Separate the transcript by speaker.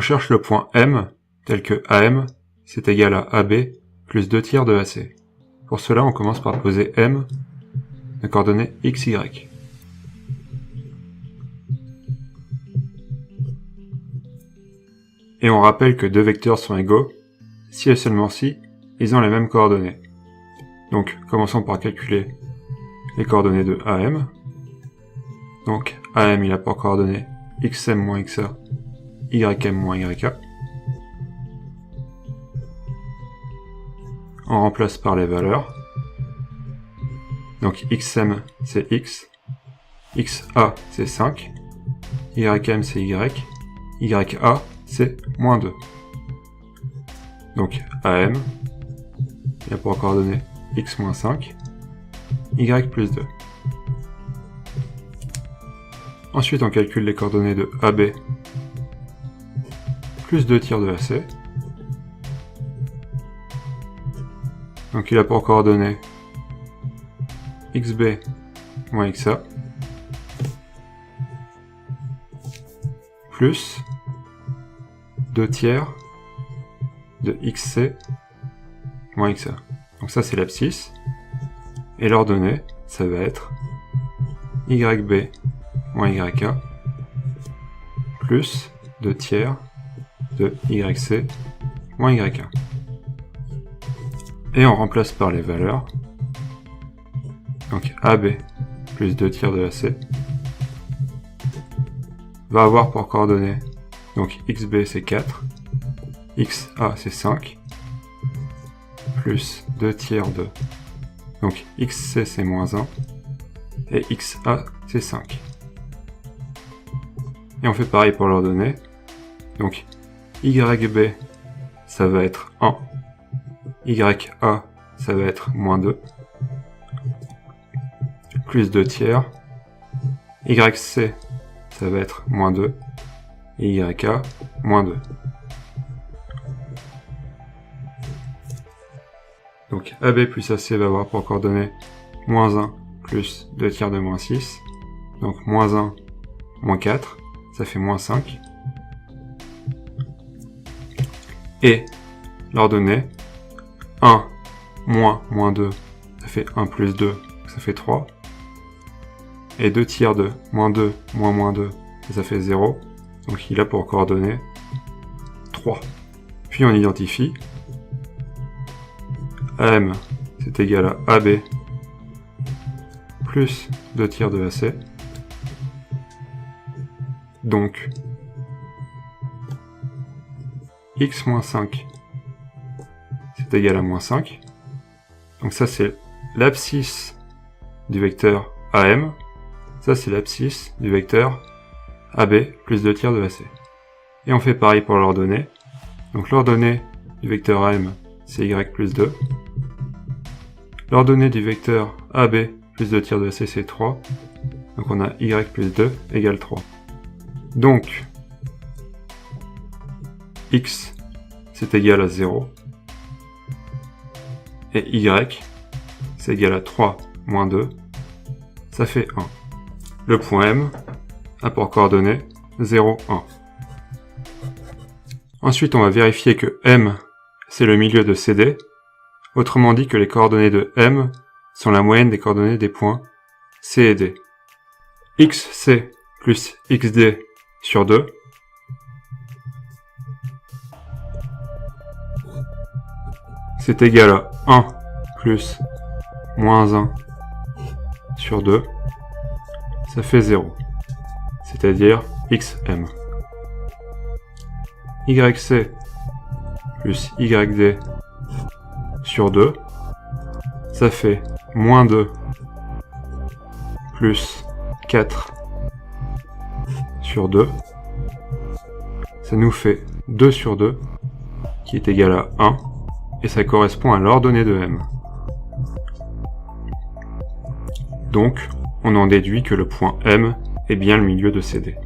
Speaker 1: cherche le point M, tel que AM, c'est égal à AB plus 2 tiers de AC. Pour cela, on commence par poser M de coordonnées x, y. Et on rappelle que deux vecteurs sont égaux si et seulement si ils ont les mêmes coordonnées. Donc, commençons par calculer les coordonnées de AM. Donc, AM, il a pour coordonnées xm moins xa, ym moins yk. On remplace par les valeurs. Donc, xm, c'est x, xa, c'est 5, ym, c'est y, ya, c'est moins 2. Donc, AM, il a pour coordonnées x moins 5, y plus 2. Ensuite, on calcule les coordonnées de AB plus 2 tiers de AC. Donc, il a pour coordonnées xb moins xa plus 2 tiers de xc moins xa. Donc ça, c'est l'abscisse. Et l'ordonnée, ça va être yb moins yk plus 2 tiers de yc moins yk. Et on remplace par les valeurs. Donc AB plus 2 tiers de AC va avoir pour coordonnées, donc xb c'est 4, xa c'est 5, plus 2 tiers de, donc xc c'est moins 1, et xa c'est 5. Et on fait pareil pour l'ordonnée. Donc yb ça va être 1, ya ça va être moins 2, plus 2 tiers, yc ça va être moins 2, et yk moins 2. Donc AB plus AC va avoir pour coordonnées moins 1 plus 2 tiers de moins 6, donc moins 1 moins 4, ça fait moins 5. Et l'ordonnée 1 moins moins 2, ça fait 1 plus 2, ça fait 3. Et 2 tiers de moins 2 moins moins 2, ça fait 0. Donc il a pour coordonnées 3. Puis on identifie. AM, c'est égal à AB plus 2 tiers de AC. Donc x moins 5, c'est égal à moins 5. Donc ça, c'est l'abscisse du vecteur AM. Ça, c'est l'abscisse du vecteur AB plus 2 tiers de AC. Et on fait pareil pour l'ordonnée. Donc l'ordonnée du vecteur AM, c'est y plus 2. L'ordonnée du vecteur AB plus 2 tiers de AC, c'est 3. Donc on a y plus 2 égale 3. Donc, x, c'est égal à 0. Et y, c'est égal à 3 moins 2. Ça fait 1. Le point M a pour coordonnées 0, 1. Ensuite, on va vérifier que M, c'est le milieu de CD. Autrement dit que les coordonnées de M sont la moyenne des coordonnées des points C et D. XC plus XD sur 2 c'est égal à 1 plus moins 1 sur 2, ça fait 0, c'est-à-dire xm. YC plus YD sur 2, ça fait moins 2 plus 4 sur 2, ça nous fait 2 sur 2, qui est égal à 1, et ça correspond à l'ordonnée de M. Donc, on en déduit que le point M est bien le milieu de CD.